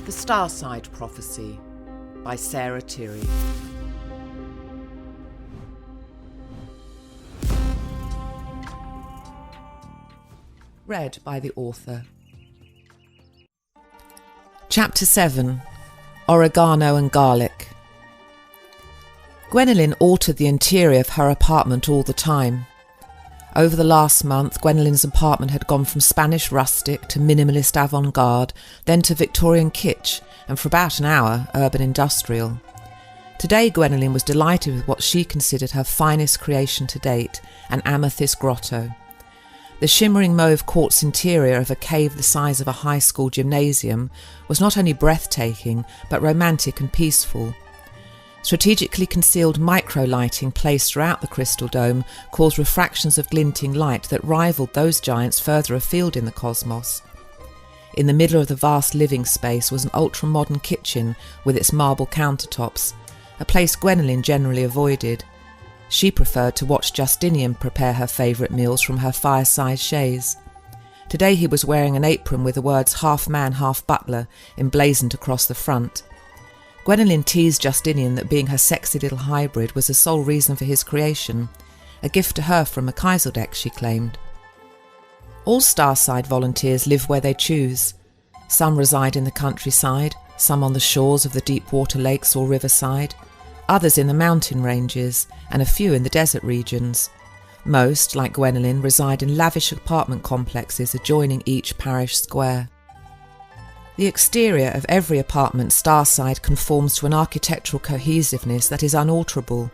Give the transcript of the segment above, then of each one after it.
The Starside Prophecy by Tirri. Read by the author. Chapter 7. Oregano and Garlic. Gwendolen altered the interior of her apartment all the time. Over the last month, Gwendolyn's apartment had gone from Spanish rustic to minimalist avant-garde, then to Victorian kitsch, and for about an hour, urban industrial. Today, Gwendolen was delighted with what she considered her finest creation to date, an amethyst grotto. The shimmering mauve quartz interior of a cave the size of a high school gymnasium was not only breathtaking, but romantic and peaceful. Strategically concealed micro-lighting placed throughout the crystal dome caused refractions of glinting light that rivaled those giants further afield in the cosmos. In the middle of the vast living space was an ultra-modern kitchen with its marble countertops, a place Gwendolen generally avoided. She preferred to watch Justinian prepare her favourite meals from her fireside chaise. Today he was wearing an apron with the words "half man, half butler" emblazoned across the front. Gwendolen teased Justinian that being her sexy little hybrid was the sole reason for his creation, a gift to her from Melchizedek, she claimed. All Starside volunteers live where they choose. Some reside in the countryside, some on the shores of the deep water lakes or riverside, others in the mountain ranges, and a few in the desert regions. Most, like Gwendolen, reside in lavish apartment complexes adjoining each parish square. The exterior of every apartment Starside conforms to an architectural cohesiveness that is unalterable,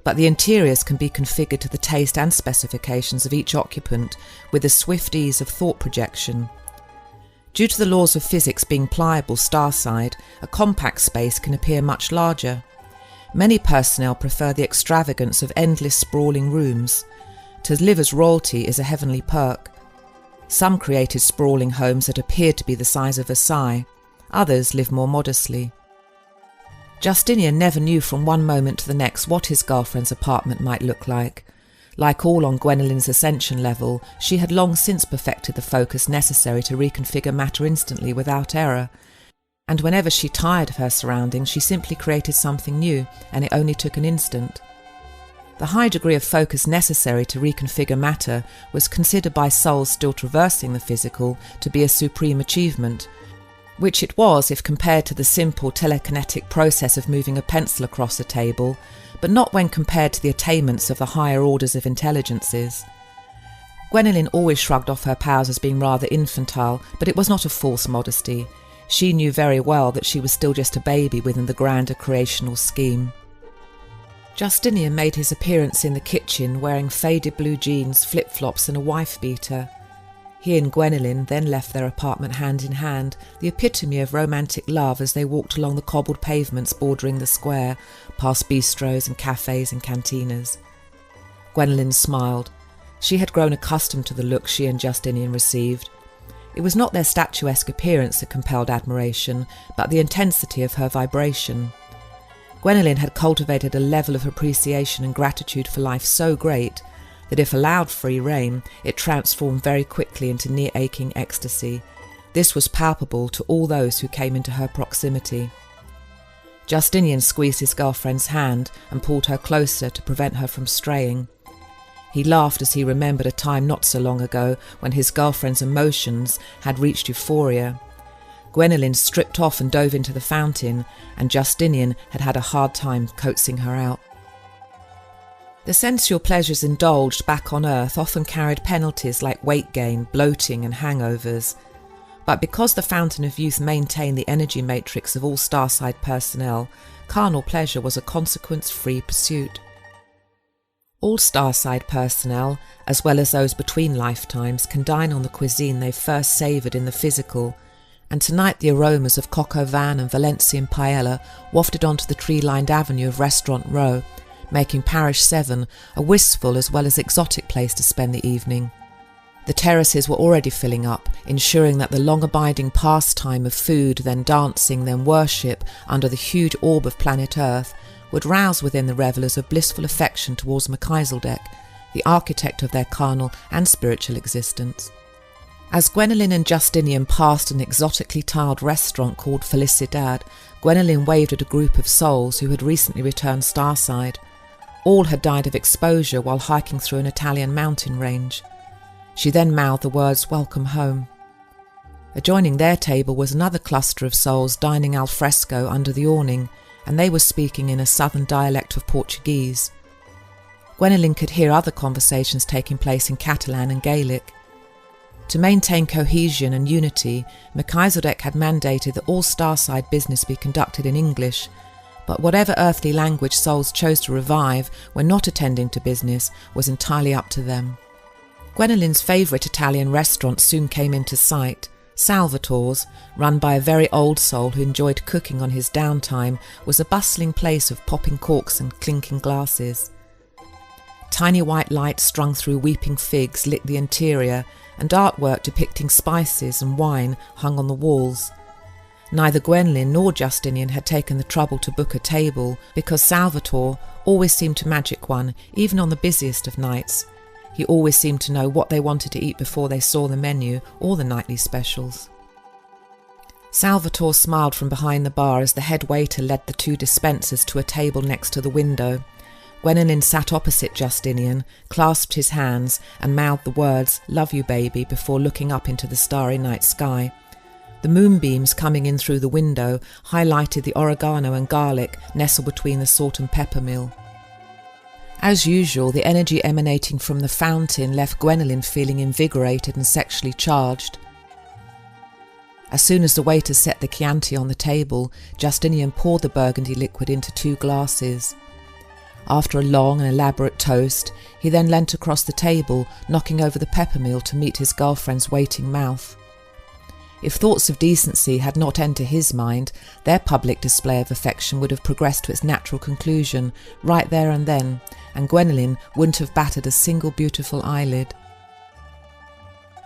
but the interiors can be configured to the taste and specifications of each occupant with the swift ease of thought projection. Due to the laws of physics being pliable Starside, a compact space can appear much larger. Many personnel prefer the extravagance of endless sprawling rooms. To live as royalty is a heavenly perk. Some created sprawling homes that appeared to be the size of Versailles. Others live more modestly. Justinian never knew from one moment to the next what his girlfriend's apartment might look like. Like all on Gwendolen's ascension level, she had long since perfected the focus necessary to reconfigure matter instantly without error, and whenever she tired of her surroundings, she simply created something new, and it only took an instant. The high degree of focus necessary to reconfigure matter was considered by souls still traversing the physical to be a supreme achievement, which it was if compared to the simple telekinetic process of moving a pencil across a table, but not when compared to the attainments of the higher orders of intelligences. Gwendolen always shrugged off her powers as being rather infantile, but it was not a false modesty. She knew very well that she was still just a baby within the grander creational scheme. Justinian made his appearance in the kitchen wearing faded blue jeans, flip-flops and a wife-beater. He and Gwendolen then left their apartment hand in hand, the epitome of romantic love as they walked along the cobbled pavements bordering the square, past bistros and cafes and cantinas. Gwendolen smiled. She had grown accustomed to the look she and Justinian received. It was not their statuesque appearance that compelled admiration, but the intensity of her vibration. Gwendolen had cultivated a level of appreciation and gratitude for life so great that if allowed free rein, it transformed very quickly into near-aching ecstasy. This was palpable to all those who came into her proximity. Justinian squeezed his girlfriend's hand and pulled her closer to prevent her from straying. He laughed as he remembered a time not so long ago when his girlfriend's emotions had reached euphoria. Gwendolen stripped off and dove into the fountain, and Justinian had had a hard time coaxing her out. The sensual pleasures indulged back on Earth often carried penalties like weight gain, bloating and hangovers. But because the Fountain of Youth maintained the energy matrix of all Starside personnel, carnal pleasure was a consequence-free pursuit. All Starside personnel, as well as those between lifetimes, can dine on the cuisine they first savoured in the physical, and tonight the aromas of coq au vin and Valencian paella wafted onto the tree-lined avenue of Restaurant Row, making Parish 7 a wistful as well as exotic place to spend the evening. The terraces were already filling up, ensuring that the long-abiding pastime of food, then dancing, then worship under the huge orb of planet Earth would rouse within the revellers a blissful affection towards Melchizedek, the architect of their carnal and spiritual existence. As Gwendolen and Justinian passed an exotically tiled restaurant called Felicidad, Gwendolen waved at a group of souls who had recently returned Starside. All had died of exposure while hiking through an Italian mountain range. She then mouthed the words, "Welcome home." Adjoining their table was another cluster of souls dining al fresco under the awning, and they were speaking in a southern dialect of Portuguese. Gwendolen could hear other conversations taking place in Catalan and Gaelic. To maintain cohesion and unity, Melchizedek had mandated that all Starside business be conducted in English, but whatever earthly language souls chose to revive when not attending to business was entirely up to them. Gwendolen's favourite Italian restaurant soon came into sight. Salvatore's, run by a very old soul who enjoyed cooking on his downtime, was a bustling place of popping corks and clinking glasses. Tiny white lights strung through weeping figs lit the interior, and artwork depicting spices and wine hung on the walls. Neither Gwendolen nor Justinian had taken the trouble to book a table, because Salvatore always seemed to magic one, even on the busiest of nights. He always seemed to know what they wanted to eat before they saw the menu or the nightly specials. Salvatore smiled from behind the bar as the head waiter led the two dispensers to a table next to the window. Gwendolen sat opposite Justinian, clasped his hands, and mouthed the words, "Love you, baby," before looking up into the starry night sky. The moonbeams coming in through the window highlighted the oregano and garlic nestled between the salt and pepper mill. As usual, the energy emanating from the fountain left Gwendolen feeling invigorated and sexually charged. As soon as the waiter set the Chianti on the table, Justinian poured the burgundy liquid into 2 glasses. After a long and elaborate toast, he then leant across the table, knocking over the peppermill to meet his girlfriend's waiting mouth. If thoughts of decency had not entered his mind, their public display of affection would have progressed to its natural conclusion, right there and then, and Gwendolen wouldn't have battered a single beautiful eyelid.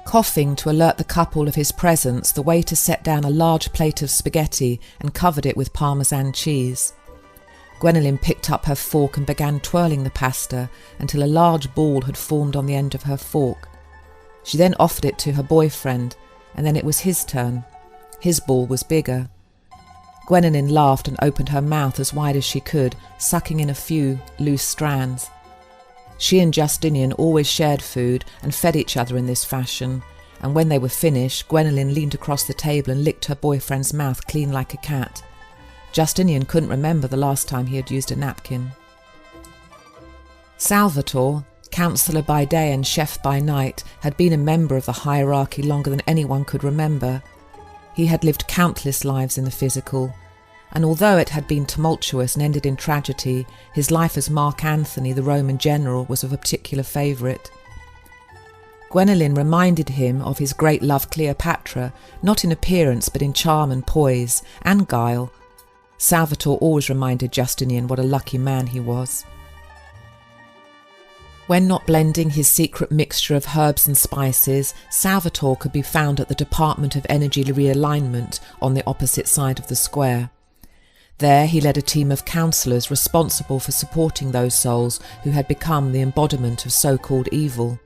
Coughing to alert the couple of his presence, the waiter set down a large plate of spaghetti and covered it with Parmesan cheese. Gwendolen picked up her fork and began twirling the pasta until a large ball had formed on the end of her fork. She then offered it to her boyfriend, and then it was his turn. His ball was bigger. Gwendolen laughed and opened her mouth as wide as she could, sucking in a few loose strands. She and Justinian always shared food and fed each other in this fashion, and when they were finished, Gwendolen leaned across the table and licked her boyfriend's mouth clean like a cat. Justinian couldn't remember the last time he had used a napkin. Salvatore, counsellor by day and chef by night, had been a member of the hierarchy longer than anyone could remember. He had lived countless lives in the physical, and although it had been tumultuous and ended in tragedy, his life as Mark Antony, the Roman general, was of a particular favourite. Gwendolen reminded him of his great love Cleopatra, not in appearance but in charm and poise, and guile. Salvatore always reminded Justinian what a lucky man he was. When not blending his secret mixture of herbs and spices, Salvatore could be found at the Department of Energy Realignment on the opposite side of the square. There he led a team of counsellors responsible for supporting those souls who had become the embodiment of so-called evil.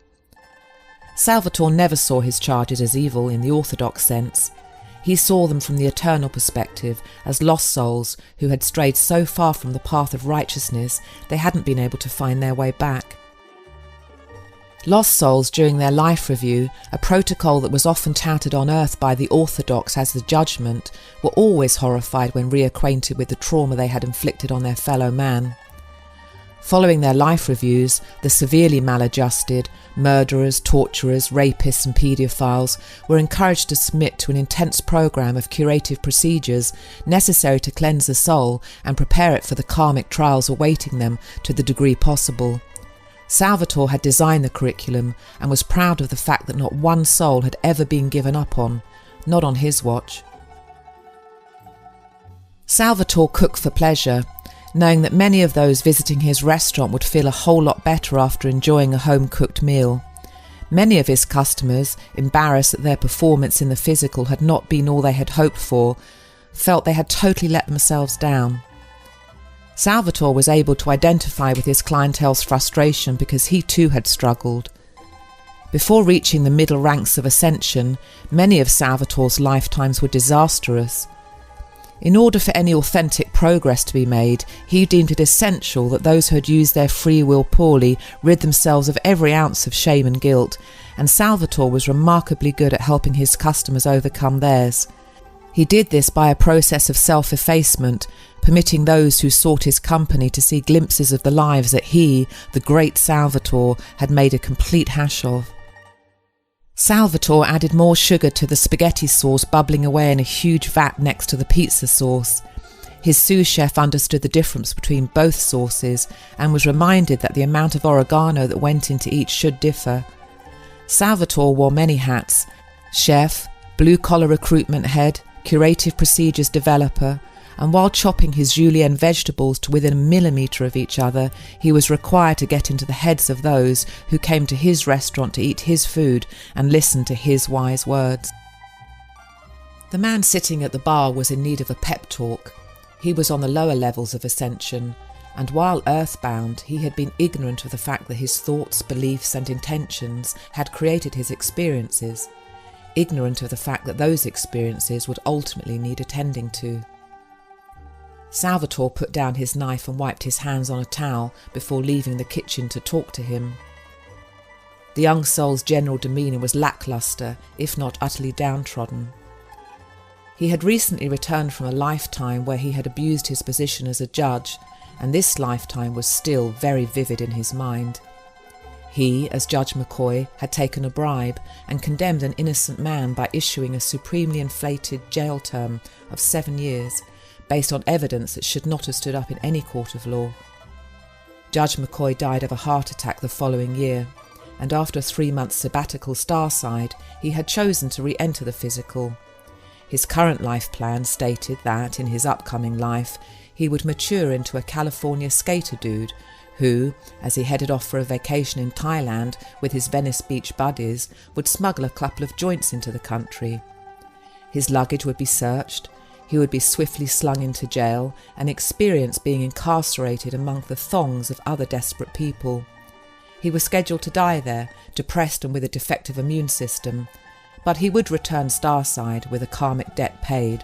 Salvatore never saw his charges as evil in the orthodox sense. He saw them from the eternal perspective as lost souls who had strayed so far from the path of righteousness they hadn't been able to find their way back. Lost souls during their life review, a protocol that was often touted on earth by the orthodox as the judgment, were always horrified when reacquainted with the trauma they had inflicted on their fellow man. Following their life reviews, the severely maladjusted, murderers, torturers, rapists and paedophiles were encouraged to submit to an intense program of curative procedures necessary to cleanse the soul and prepare it for the karmic trials awaiting them to the degree possible. Salvatore had designed the curriculum and was proud of the fact that not one soul had ever been given up on, not on his watch. Salvatore cooked for pleasure, knowing that many of those visiting his restaurant would feel a whole lot better after enjoying a home-cooked meal. Many of his customers, embarrassed that their performance in the physical had not been all they had hoped for, felt they had totally let themselves down. Salvatore was able to identify with his clientele's frustration because he too had struggled. Before reaching the middle ranks of ascension, many of Salvatore's lifetimes were disastrous. In order for any authentic progress to be made, he deemed it essential that those who had used their free will poorly rid themselves of every ounce of shame and guilt, and Salvatore was remarkably good at helping his customers overcome theirs. He did this by a process of self-effacement, permitting those who sought his company to see glimpses of the lives that he, the great Salvatore, had made a complete hash of. Salvatore added more sugar to the spaghetti sauce bubbling away in a huge vat next to the pizza sauce. His sous chef understood the difference between both sauces and was reminded that the amount of oregano that went into each should differ. Salvatore wore many hats: chef, blue-collar recruitment head, curative procedures developer, and while chopping his julienne vegetables to within a millimetre of each other, he was required to get into the heads of those who came to his restaurant to eat his food and listen to his wise words. The man sitting at the bar was in need of a pep talk. He was on the lower levels of ascension, and while earthbound, he had been ignorant of the fact that his thoughts, beliefs and intentions had created his experiences, ignorant of the fact that those experiences would ultimately need attending to. Salvatore put down his knife and wiped his hands on a towel before leaving the kitchen to talk to him. The young soul's general demeanour was lacklustre, if not utterly downtrodden. He had recently returned from a lifetime where he had abused his position as a judge, and this lifetime was still very vivid in his mind. He, as Judge McCoy, had taken a bribe and condemned an innocent man by issuing a supremely inflated jail term of 7 years, based on evidence that should not have stood up in any court of law. Judge McCoy died of a heart attack the following year, and after a 3-month sabbatical Starside, he had chosen to re-enter the physical. His current life plan stated that, in his upcoming life, he would mature into a California skater dude who, as he headed off for a vacation in Thailand with his Venice Beach buddies, would smuggle a couple of joints into the country. His luggage would be searched, he would be swiftly slung into jail and experience being incarcerated among the thongs of other desperate people. He was scheduled to die there, depressed and with a defective immune system, but he would return Starside with a karmic debt paid.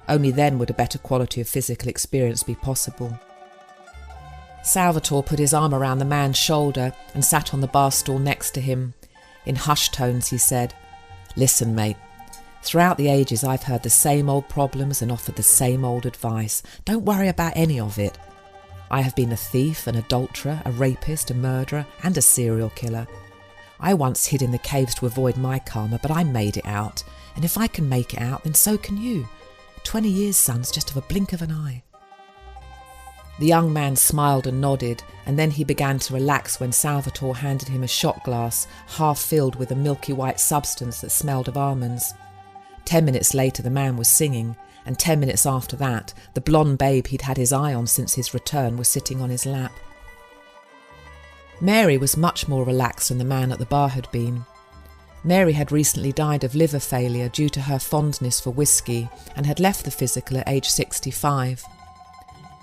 Only then would a better quality of physical experience be possible. Salvatore put his arm around the man's shoulder and sat on the bar stool next to him. In hushed tones he said, "Listen, mate. Throughout the ages I've heard the same old problems and offered the same old advice. Don't worry about any of it. I have been a thief, an adulterer, a rapist, a murderer and a serial killer. I once hid in the caves to avoid my karma, but I made it out, and if I can make it out, then so can you. 20 years, son's just of a blink of an eye." The young man smiled and nodded, and then he began to relax when Salvatore handed him a shot glass, half filled with a milky white substance that smelled of almonds. 10 minutes later the man was singing, and 10 minutes after that, the blonde babe he'd had his eye on since his return was sitting on his lap. Mary was much more relaxed than the man at the bar had been. Mary had recently died of liver failure due to her fondness for whiskey and had left the physical at age 65.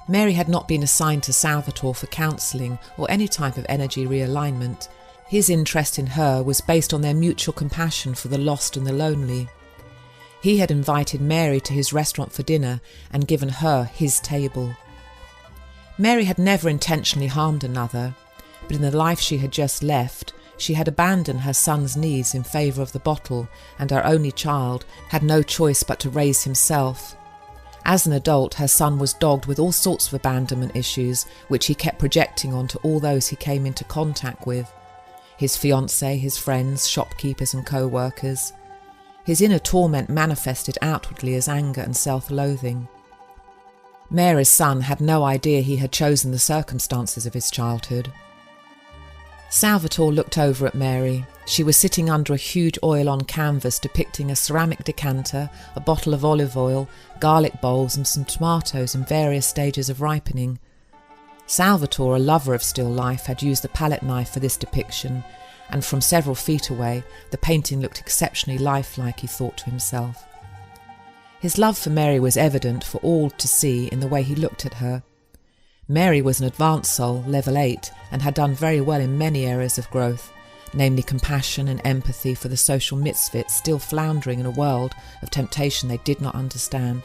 Mary had not been assigned to Salvatore for counselling or any type of energy realignment. His interest in her was based on their mutual compassion for the lost and the lonely. He had invited Mary to his restaurant for dinner and given her his table. Mary had never intentionally harmed another, but in the life she had just left, she had abandoned her son's needs in favour of the bottle, and her only child had no choice but to raise himself. As an adult, her son was dogged with all sorts of abandonment issues, which he kept projecting onto all those he came into contact with: his fiancée, his friends, shopkeepers and co-workers. His inner torment manifested outwardly as anger and self-loathing. Mary's son had no idea he had chosen the circumstances of his childhood. Salvatore looked over at Mary. She was sitting under a huge oil-on canvas depicting a ceramic decanter, a bottle of olive oil, garlic bowls and some tomatoes in various stages of ripening. Salvatore, a lover of still life, had used a palette knife for this depiction, and from several feet away the painting looked exceptionally lifelike, he thought to himself. His love for Mary was evident for all to see in the way he looked at her. Mary was an advanced soul, level 8, and had done very well in many areas of growth, namely compassion and empathy for the social misfits still floundering in a world of temptation they did not understand.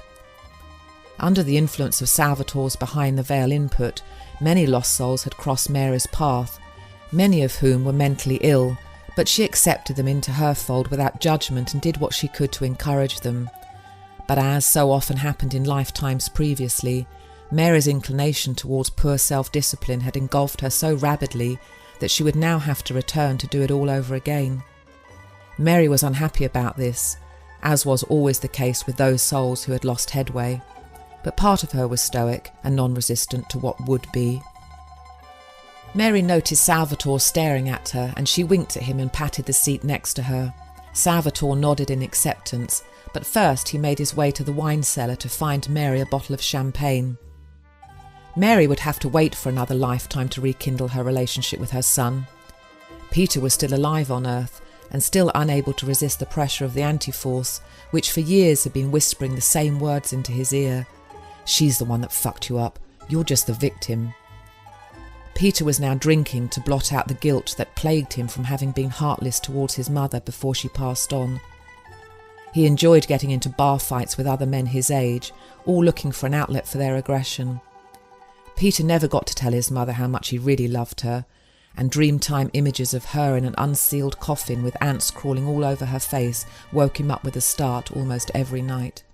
Under the influence of Salvatore's behind-the-veil input, many lost souls had crossed Mary's path, many of whom were mentally ill, but she accepted them into her fold without judgment and did what she could to encourage them. But as so often happened in lifetimes previously, Mary's inclination towards poor self-discipline had engulfed her so rapidly that she would now have to return to do it all over again. Mary was unhappy about this, as was always the case with those souls who had lost headway, but part of her was stoic and non-resistant to what would be. Mary noticed Salvatore staring at her, and she winked at him and patted the seat next to her. Salvatore nodded in acceptance, but first he made his way to the wine cellar to find Mary a bottle of champagne. Mary would have to wait for another lifetime to rekindle her relationship with her son. Peter was still alive on Earth, and still unable to resist the pressure of the anti-force, which for years had been whispering the same words into his ear. "She's the one that fucked you up. You're just the victim." Peter was now drinking to blot out the guilt that plagued him from having been heartless towards his mother before she passed on. He enjoyed getting into bar fights with other men his age, all looking for an outlet for their aggression. Peter never got to tell his mother how much he really loved her, and dreamtime images of her in an unsealed coffin with ants crawling all over her face woke him up with a start almost every night.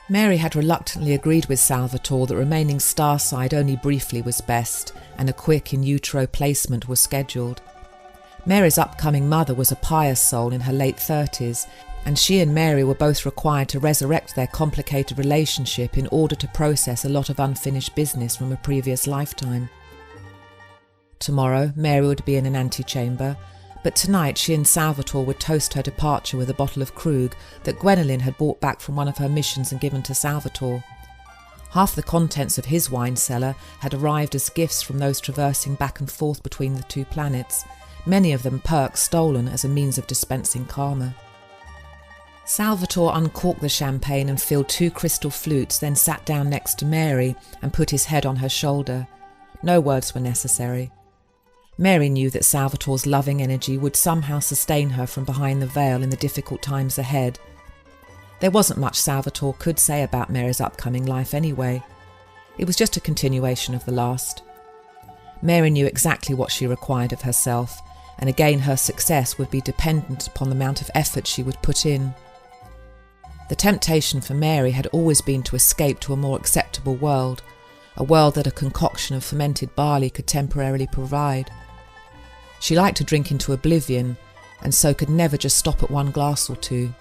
Mary had reluctantly agreed with Salvatore that remaining Starside only briefly was best, and a quick in utero placement was scheduled. Mary's upcoming mother was a pious soul in her late 30s, and she and Mary were both required to resurrect their complicated relationship in order to process a lot of unfinished business from a previous lifetime. Tomorrow, Mary would be in an antechamber, but tonight she and Salvatore would toast her departure with a bottle of Krug that Gwendolen had brought back from one of her missions and given to Salvatore. Half the contents of his wine cellar had arrived as gifts from those traversing back and forth between the two planets, many of them perks stolen as a means of dispensing karma. Salvatore uncorked the champagne and filled 2 crystal flutes, then sat down next to Mary and put his head on her shoulder. No words were necessary. Mary knew that Salvatore's loving energy would somehow sustain her from behind the veil in the difficult times ahead. There wasn't much Salvatore could say about Mary's upcoming life anyway. It was just a continuation of the last. Mary knew exactly what she required of herself, and again her success would be dependent upon the amount of effort she would put in. The temptation for Mary had always been to escape to a more acceptable world, a world that a concoction of fermented barley could temporarily provide. She liked to drink into oblivion, and so could never just stop at 1 glass or 2.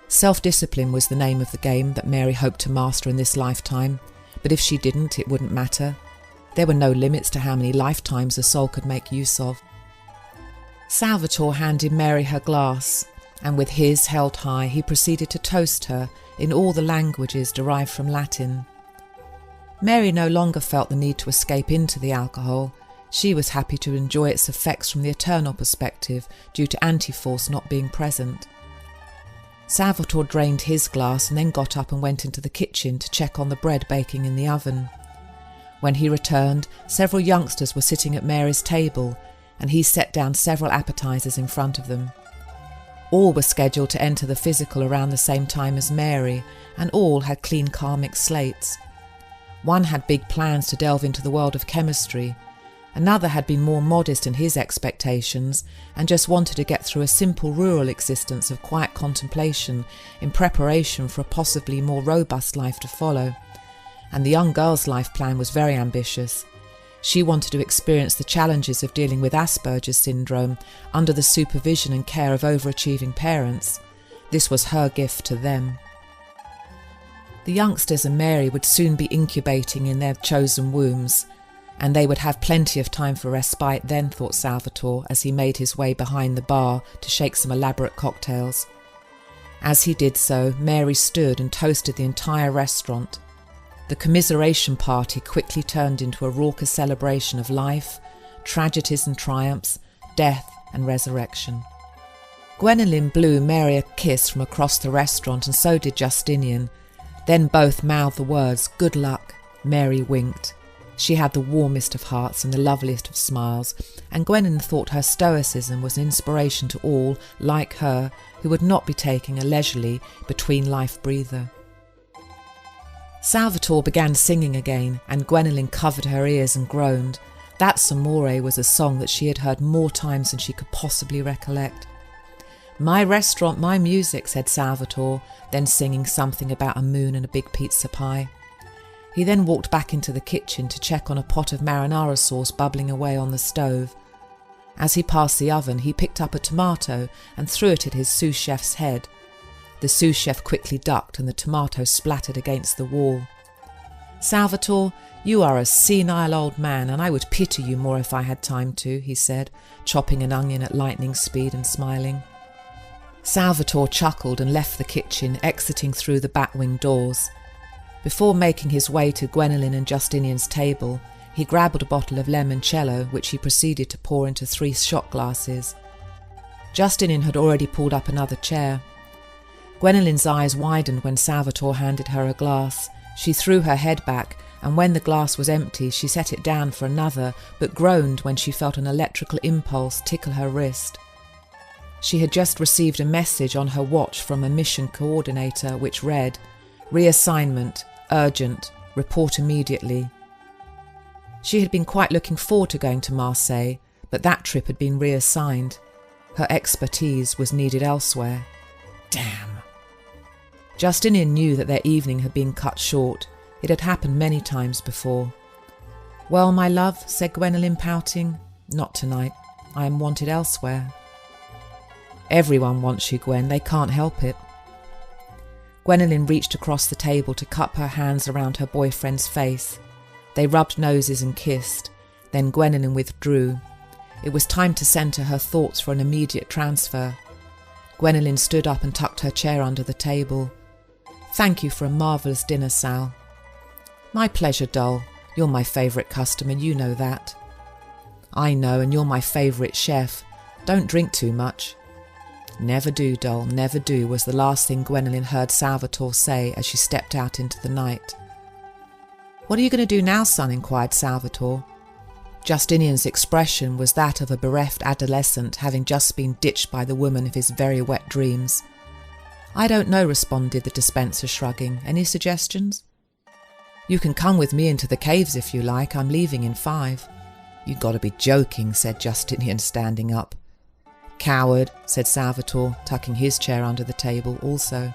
Self-discipline was the name of the game that Mary hoped to master in this lifetime, but if she didn't, it wouldn't matter. There were no limits to how many lifetimes a soul could make use of. Salvatore handed Mary her glass, and with his held high he proceeded to toast her in all the languages derived from Latin. Mary no longer felt the need to escape into the alcohol. She was happy to enjoy its effects from the eternal perspective due to anti-force not being present. Salvatore drained his glass and then got up and went into the kitchen to check on the bread baking in the oven. When he returned, several youngsters were sitting at Mary's table, and he set down several appetizers in front of them. All were scheduled to enter the physical around the same time as Mary, and all had clean karmic slates. One had big plans to delve into the world of chemistry. Another had been more modest in his expectations and just wanted to get through a simple rural existence of quiet contemplation in preparation for a possibly more robust life to follow. And the young girl's life plan was very ambitious. She wanted to experience the challenges of dealing with Asperger's syndrome under the supervision and care of overachieving parents. This was her gift to them. The youngsters and Mary would soon be incubating in their chosen wombs, and they would have plenty of time for respite then, thought Salvatore as he made his way behind the bar to shake some elaborate cocktails. As he did so, Mary stood and toasted the entire restaurant. The commiseration party quickly turned into a raucous celebration of life, tragedies and triumphs, death and resurrection. Gwendolen blew Mary a kiss from across the restaurant, and so did Justinian. Then both mouthed the words, "Good luck." Mary winked. She had the warmest of hearts and the loveliest of smiles, and Gwendolen thought her stoicism was an inspiration to all, like her, who would not be taking a leisurely, between-life breather. Salvatore began singing again, and Gwendolen covered her ears and groaned. That's Amore was a song that she had heard more times than she could possibly recollect. "My restaurant, my music," said Salvatore, then singing something about a moon and a big pizza pie. He then walked back into the kitchen to check on a pot of marinara sauce bubbling away on the stove. As he passed the oven, he picked up a tomato and threw it at his sous chef's head. The sous chef quickly ducked and the tomato splattered against the wall. "Salvatore, you are a senile old man, and I would pity you more if I had time to," he said, chopping an onion at lightning speed and smiling. Salvatore chuckled and left the kitchen, exiting through the bat-wing doors. Before making his way to Gwendolen and Justinian's table, he grabbed a bottle of limoncello, which he proceeded to pour into 3 shot glasses. Justinian had already pulled up another chair. Gwendolen's eyes widened when Salvatore handed her a glass. She threw her head back, and when the glass was empty, she set it down for another, but groaned when she felt an electrical impulse tickle her wrist. She had just received a message on her watch from a mission coordinator which read, "Reassignment, urgent, report immediately." She had been quite looking forward to going to Marseille, but that trip had been reassigned. Her expertise was needed elsewhere. Damn. Justinian knew that their evening had been cut short. It had happened many times before. "Well, my love," said Gwendolen, pouting. "Not tonight. I am wanted elsewhere." "Everyone wants you, Gwen. They can't help it." Gwendolen reached across the table to cup her hands around her boyfriend's face. They rubbed noses and kissed. Then Gwendolen withdrew. It was time to centre her thoughts for an immediate transfer. Gwendolen stood up and tucked her chair under the table. "Thank you for a marvellous dinner, Sal." "My pleasure, doll. You're my favourite customer, you know that." "I know, and you're my favourite chef. Don't drink too much." "Never do, doll, never do," was the last thing Gwendolen heard Salvatore say as she stepped out into the night. "What are you going to do now, son?" inquired Salvatore. Justinian's expression was that of a bereft adolescent having just been ditched by the woman of his very wet dreams. "I don't know," responded the dispenser, shrugging. "Any suggestions?" "You can come with me into the caves if you like. I'm leaving in 5. "You gotta be joking," said Justinian, standing up. "Coward," said Salvatore, tucking his chair under the table also.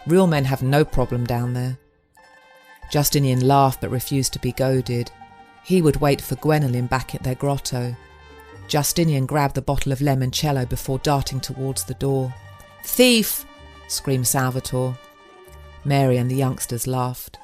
"Real men have no problem down there." Justinian laughed but refused to be goaded. He would wait for Gwendolen back at their grotto. Justinian grabbed the bottle of limoncello before darting towards the door. "Thief!" screamed Salvatore. Mary and the youngsters laughed.